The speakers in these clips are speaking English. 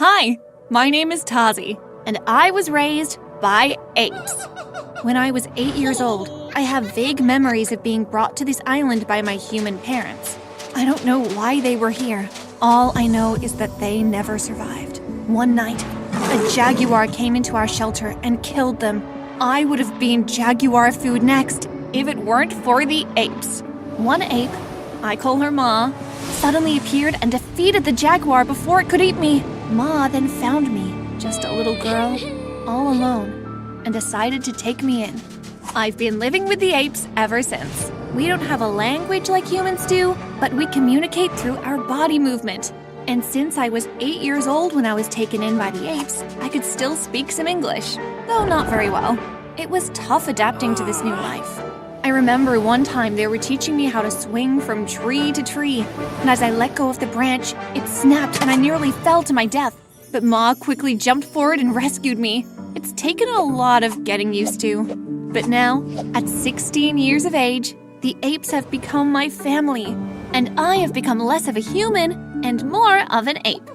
Hi, my name is Tazi, and I was raised by apes. When I was 8 years old, I have vague memories of being brought to this island by my human parents. I don't know why they were here. All I know is that they never survived. One night, a jaguar came into our shelter and killed them. I would have been jaguar food next if it weren't for the apes. One ape, I call her Ma, suddenly appeared and defeated the jaguar before it could eat me. Ma then found me, just a little girl, all alone, and decided to take me in. I've been living with the apes ever since. We don't have a language like humans do, but we communicate through our body movement. And since I was 8 years old when I was taken in by the apes, I could still speak some English, though not very well. It was tough adapting to this new life. I remember one time they were teaching me how to swing from tree to tree, and as I let go of the branch, it snapped and I nearly fell to my death. But Ma quickly jumped forward and rescued me. It's taken a lot of getting used to. But now, at 16 years of age, the apes have become my family, and I have become less of a human and more of an ape.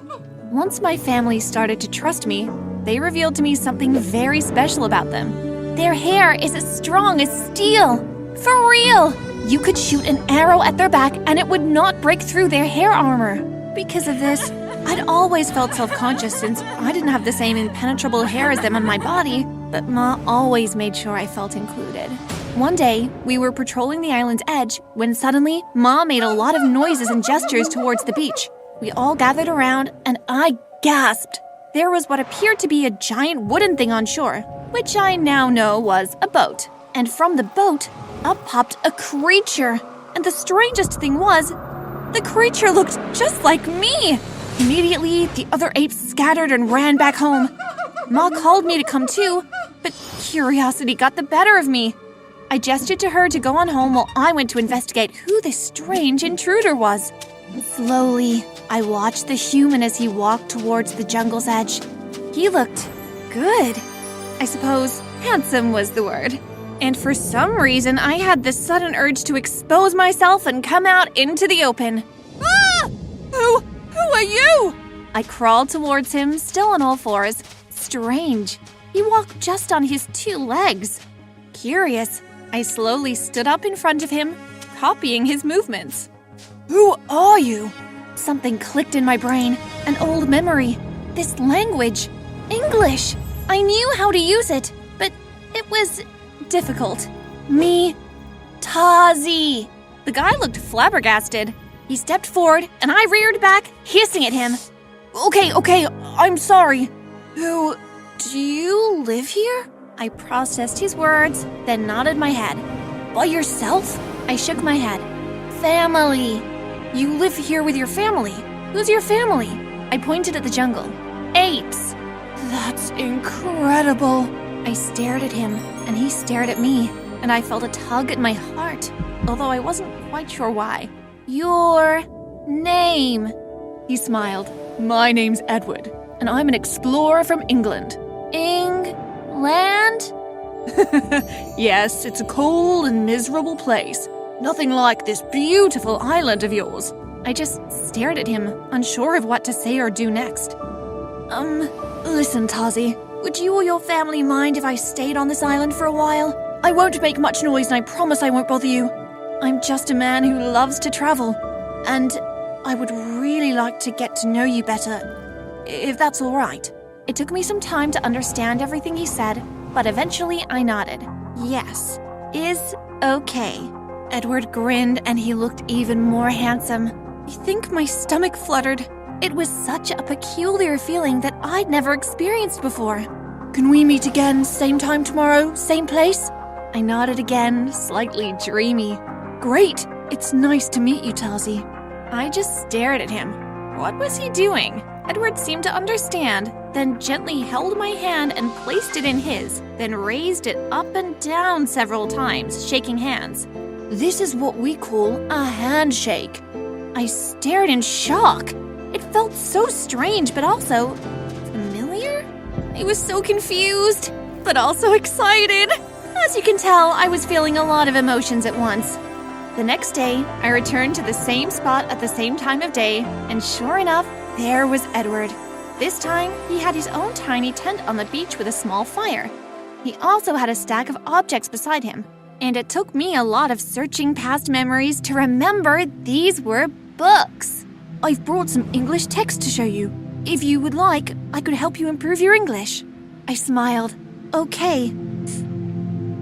Once my family started to trust me, they revealed to me something very special about them. Their hair is as strong as steel. For real! You could shoot an arrow at their back and it would not break through their hair armor. Because of this, I'd always felt self-conscious since I didn't have the same impenetrable hair as them on my body, but Ma always made sure I felt included. One day, we were patrolling the island's edge when suddenly Ma made a lot of noises and gestures towards the beach. We all gathered around and I gasped. There was what appeared to be a giant wooden thing on shore, which I now know was a boat. And from the boat, up popped a creature. And the strangest thing was, the creature looked just like me. Immediately, the other apes scattered and ran back home. Ma called me to come too, but curiosity got the better of me. I gestured to her to go on home while I went to investigate who this strange intruder was. Slowly, I watched the human as he walked towards the jungle's edge. He looked good. I suppose handsome was the word. And for some reason, I had this sudden urge to expose myself and come out into the open. Ah! Who are you? I crawled towards him, still on all fours. Strange. He walked just on his 2 legs. Curious, I slowly stood up in front of him, copying his movements. Who are you? Something clicked in my brain, an old memory. This language, English. I knew how to use it, but it was difficult. Me, Tazi. The guy looked flabbergasted. He stepped forward, and I reared back, hissing at him. Okay, I'm sorry. Do you live here? I processed his words, then nodded my head. By yourself? I shook my head. Family. You live here with your family. Who's your family? I pointed at the jungle. Apes. That's incredible. I stared at him, and he stared at me, and I felt a tug at my heart, although I wasn't quite sure why. Your name? He smiled. My name's Edward, and I'm an explorer from England. England? Yes, it's a cold and miserable place. Nothing like this beautiful island of yours. I just stared at him, unsure of what to say or do next. Listen, Tazi. Would you or your family mind if I stayed on this island for a while? I won't make much noise and I promise I won't bother you. I'm just a man who loves to travel, and I would really like to get to know you better, if that's all right. It took me some time to understand everything he said, but eventually I nodded. Yes, is okay. Edward grinned and he looked even more handsome. I think my stomach fluttered. It was such a peculiar feeling that I'd never experienced before. Can we meet again, same time tomorrow, same place? I nodded again, slightly dreamy. Great! It's nice to meet you, Tazi. I just stared at him. What was he doing? Edward seemed to understand, then gently held my hand and placed it in his, then raised it up and down several times, shaking hands. This is what we call a handshake. I stared in shock. It felt so strange, but also familiar? I was so confused, but also excited. As you can tell, I was feeling a lot of emotions at once. The next day, I returned to the same spot at the same time of day, and sure enough, there was Edward. This time, he had his own tiny tent on the beach with a small fire. He also had a stack of objects beside him, and it took me a lot of searching past memories to remember these were books. I've brought some English text to show you. If you would like, I could help you improve your English. I smiled. Okay.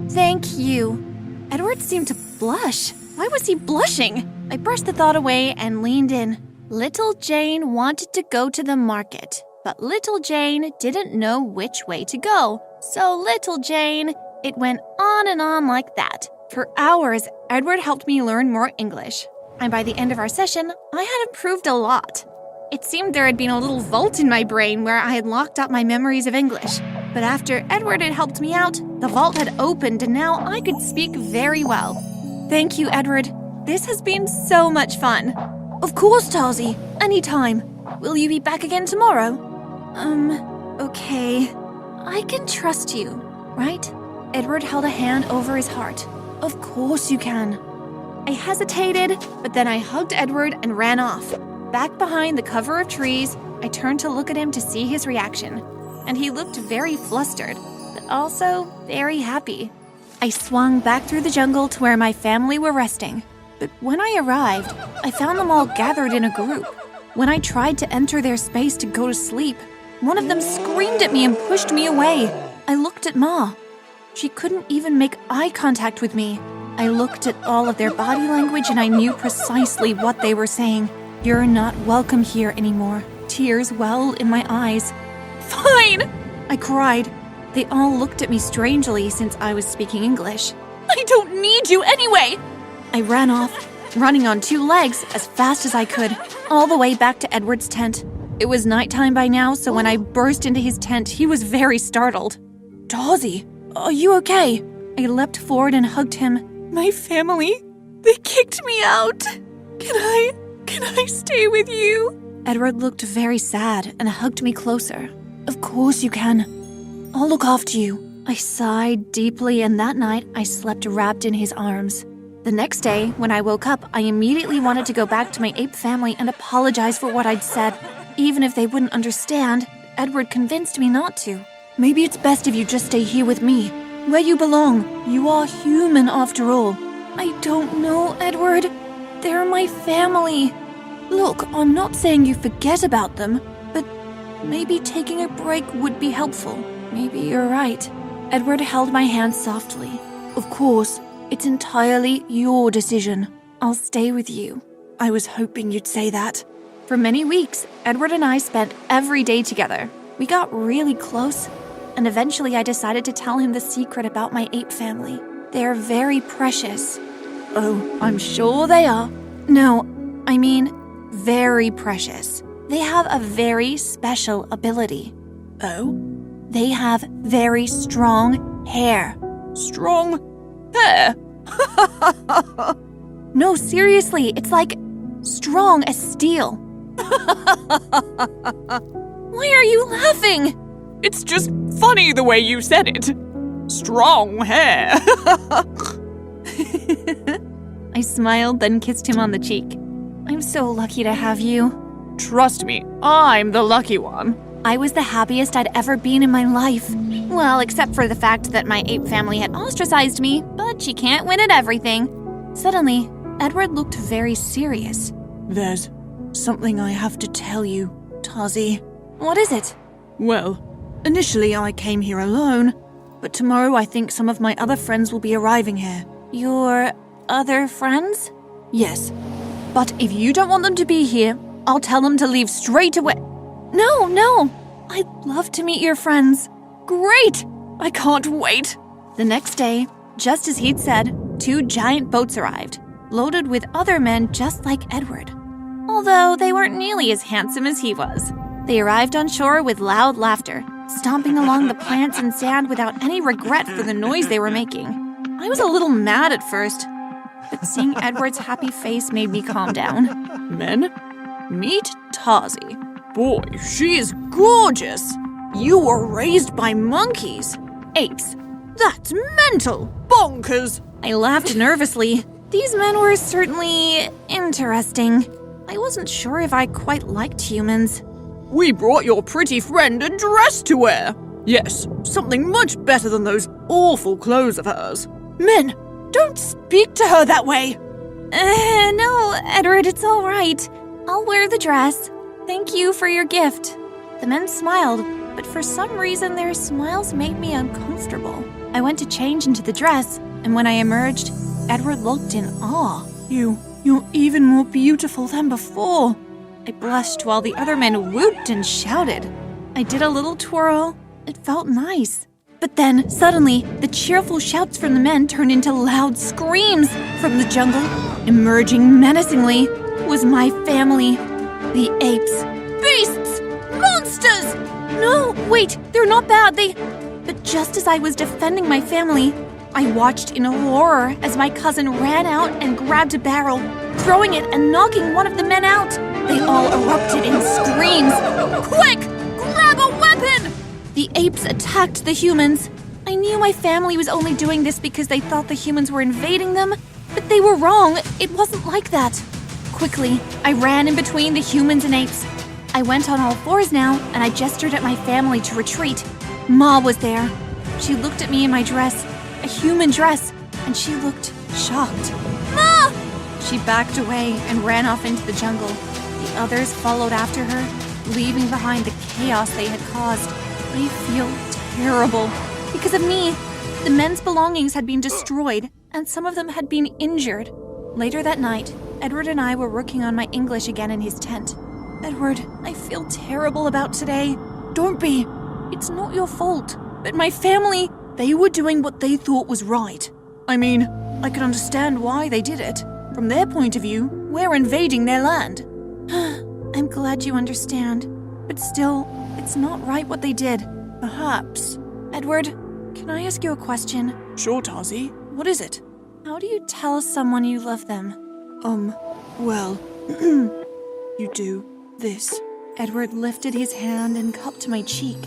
Thank you. Edward seemed to blush. Why was he blushing? I brushed the thought away and leaned in. Little Jane wanted to go to the market, but Little Jane didn't know which way to go. So Little Jane, it went on and on like that. For hours, Edward helped me learn more English. And by the end of our session, I had improved a lot. It seemed there had been a little vault in my brain where I had locked up my memories of English. But after Edward had helped me out, the vault had opened and now I could speak very well. Thank you, Edward. This has been so much fun. Of course, Tarzy. Anytime. Will you be back again tomorrow? Okay. I can trust you, right? Edward held a hand over his heart. Of course you can. I hesitated, but then I hugged Edward and ran off. Back behind the cover of trees, I turned to look at him to see his reaction. And he looked very flustered, but also very happy. I swung back through the jungle to where my family were resting. But when I arrived, I found them all gathered in a group. When I tried to enter their space to go to sleep, one of them screamed at me and pushed me away. I looked at Ma. She couldn't even make eye contact with me. I looked at all of their body language and I knew precisely what they were saying. You're not welcome here anymore. Tears welled in my eyes. Fine! I cried. They all looked at me strangely since I was speaking English. I don't need you anyway! I ran off, running on two legs as fast as I could, all the way back to Edward's tent. It was nighttime by now, so when I burst into his tent, he was very startled. Tarzy, are you okay? I leapt forward and hugged him. My family, they kicked me out. Can I stay with you? Edward looked very sad and hugged me closer. Of course you can. I'll look after you. I sighed deeply, and that night I slept wrapped in his arms. The next day, when I woke up, I immediately wanted to go back to my ape family and apologize for what I'd said. Even if they wouldn't understand, Edward convinced me not to. Maybe it's best if you just stay here with me, where you belong. You are human after all. I don't know, Edward. They're my family. Look, I'm not saying you forget about them, but maybe taking a break would be helpful. Maybe you're right. Edward held my hand softly. Of course, it's entirely your decision. I'll stay with you. I was hoping you'd say that. For many weeks, Edward and I spent every day together. We got really close, and eventually I decided to tell him the secret about my ape family. They're very precious. Oh, I'm sure they are. No, I mean, very precious. They have a very special ability. Oh? They have very strong hair. Strong hair? No, seriously, it's like strong as steel. Why are you laughing? It's just funny the way you said it. Strong hair. I smiled, then kissed him on the cheek. I'm so lucky to have you. Trust me, I'm the lucky one. I was the happiest I'd ever been in my life. Well, except for the fact that my ape family had ostracized me, but she can't win at everything. Suddenly, Edward looked very serious. There's something I have to tell you, Tarzy. What is it? Well, initially I came here alone, but tomorrow I think some of my other friends will be arriving here. Your other friends? Yes. But if you don't want them to be here, I'll tell them to leave straight away. No. I'd love to meet your friends. Great! I can't wait. The next day, just as he'd said, 2 giant boats arrived, loaded with other men just like Edward. Although they weren't nearly as handsome as he was. They arrived on shore with loud laughter, stomping along the plants and sand without any regret for the noise they were making. I was a little mad at first, but seeing Edward's happy face made me calm down. Men, meet Tarzy. Boy, she is gorgeous. You were raised by monkeys. Apes. That's mental. Bonkers. I laughed nervously. These men were certainly interesting. I wasn't sure if I quite liked humans. We brought your pretty friend a dress to wear. Yes, something much better than those awful clothes of hers. Men, don't speak to her that way. No, Edward, it's all right. I'll wear the dress. Thank you for your gift. The men smiled, but for some reason their smiles made me uncomfortable. I went to change into the dress, and when I emerged, Edward looked in awe. You're even more beautiful than before. I blushed while the other men whooped and shouted. I did a little twirl. It felt nice. But then, suddenly, the cheerful shouts from the men turned into loud screams from the jungle. Emerging menacingly was my family. The apes. Beasts! Monsters! No, wait, they're not bad. But just as I was defending my family, I watched in horror as my cousin ran out and grabbed a barrel, throwing it and knocking one of the men out. They all erupted in screams. Quick! Grab a weapon! The apes attacked the humans. I knew my family was only doing this because they thought the humans were invading them, but they were wrong. It wasn't like that. Quickly, I ran in between the humans and apes. I went on all fours now, and I gestured at my family to retreat. Ma was there. She looked at me in my dress, a human dress, and she looked shocked. Ma! She backed away and ran off into the jungle. The others followed after her, leaving behind the chaos they had caused. I feel terrible. Because of me, the men's belongings had been destroyed, and some of them had been injured. Later that night, Edward and I were working on my English again in his tent. Edward, I feel terrible about today. Don't be. It's not your fault. But my family, they were doing what they thought was right. I mean, I can understand why they did it. From their point of view, we're invading their land. I'm glad you understand. But still, it's not right what they did. Perhaps. Edward, can I ask you a question? Sure, Tazi. What is it? How do you tell someone you love them? Well, you do this. Edward lifted his hand and cupped my cheek.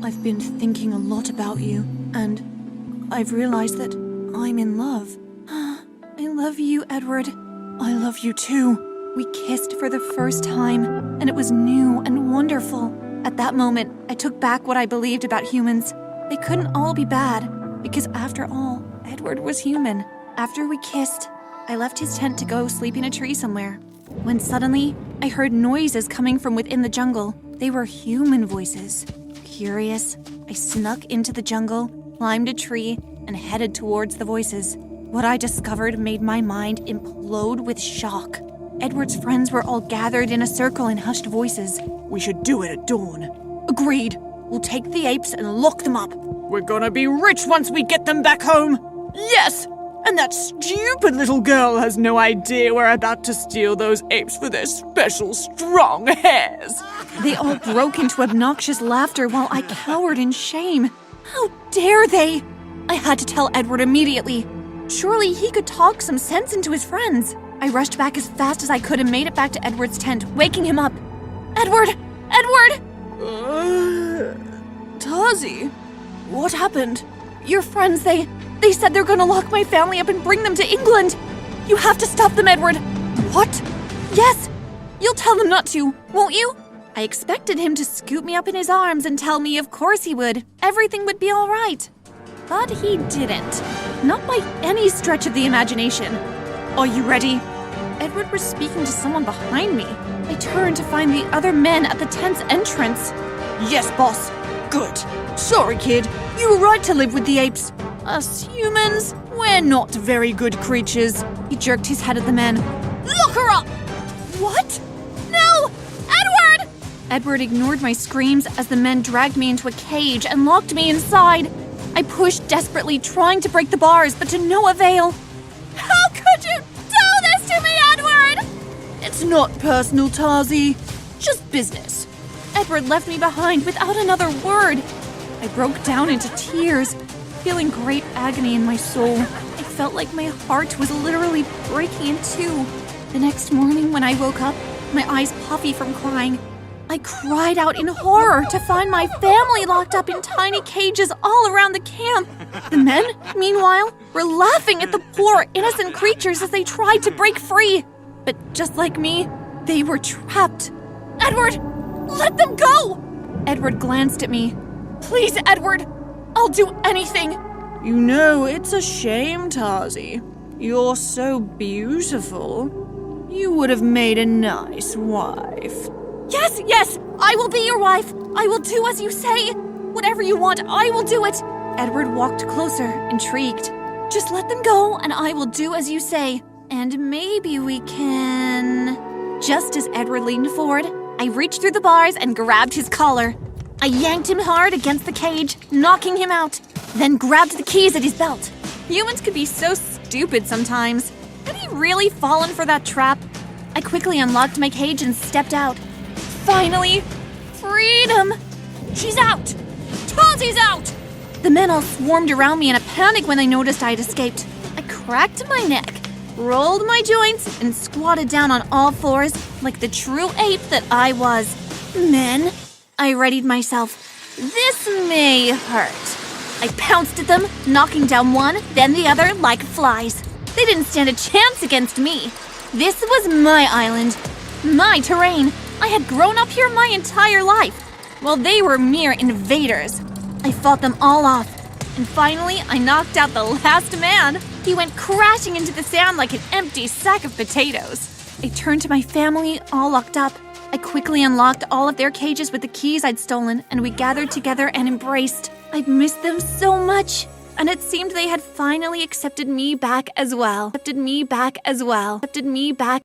I've been thinking a lot about you, and I've realized that I'm in love. I love you, Edward. I love you too. We kissed for the first time, and it was new and wonderful. At that moment, I took back what I believed about humans. They couldn't all be bad, because after all, Edward was human. After we kissed, I left his tent to go sleep in a tree somewhere. When suddenly, I heard noises coming from within the jungle. They were human voices. Curious, I snuck into the jungle, climbed a tree, and headed towards the voices. What I discovered made my mind implode with shock. Edward's friends were all gathered in a circle in hushed voices. We should do it at dawn. Agreed. We'll take the apes and lock them up. We're gonna be rich once we get them back home. Yes! And that stupid little girl has no idea we're about to steal those apes for their special strong hairs. They all broke into obnoxious laughter while I cowered in shame. How dare they? I had to tell Edward immediately. Surely he could talk some sense into his friends. I rushed back as fast as I could and made it back to Edward's tent, waking him up. Edward! Edward! Tazi, what happened? Your friends, they said they're gonna lock my family up and bring them to England. You have to stop them, Edward. What? Yes. You'll tell them not to, won't you? I expected him to scoop me up in his arms and tell me of course he would. Everything would be all right. But he didn't. Not by any stretch of the imagination. Are you ready? Edward was speaking to someone behind me. I turned to find the other men at the tent's entrance. Yes, boss. Good. Sorry, kid. You were right to live with the apes. Us humans, we're not very good creatures. He jerked his head at the men. Lock her up! What? No! Edward! Edward ignored my screams as the men dragged me into a cage and locked me inside. I pushed desperately, trying to break the bars, but to no avail. How could you do this to me, Edward? It's not personal, Tazi. Just business. Edward left me behind without another word. I broke down into tears, feeling great agony in my soul. I felt like my heart was literally breaking in two. The next morning when I woke up, my eyes puffy from crying, I cried out in horror to find my family locked up in tiny cages all around the camp. The men, meanwhile, were laughing at the poor, innocent creatures as they tried to break free. But just like me, they were trapped. Edward! Let them go! Edward glanced at me. Please, Edward, I'll do anything. You know, it's a shame, Tarzy. You're so beautiful. You would have made a nice wife. Yes, I will be your wife. I will do as you say. Whatever you want, I will do it. Edward walked closer, intrigued. Just let them go, and I will do as you say. And maybe we can... Just as Edward leaned forward, I reached through the bars and grabbed his collar. I yanked him hard against the cage, knocking him out, then grabbed the keys at his belt. Humans could be so stupid sometimes. Had he really fallen for that trap? I quickly unlocked my cage and stepped out. Finally, freedom! She's out! Tazi's out! The men all swarmed around me in a panic when they noticed I had escaped. I cracked my neck, rolled my joints, and squatted down on all fours like the true ape that I was. Men, I readied myself. This may hurt. I pounced at them, knocking down one, then the other like flies. They didn't stand a chance against me. This was my island, my terrain. I had grown up here my entire life, while they were mere invaders. I fought them all off, and finally I knocked out the last man. He went crashing into the sand like an empty sack of potatoes. I turned to my family, all locked up. I quickly unlocked all of their cages with the keys I'd stolen, and we gathered together and embraced. I'd missed them so much, and it seemed they had finally accepted me back as well. Accepted me back as well. Accepted me back.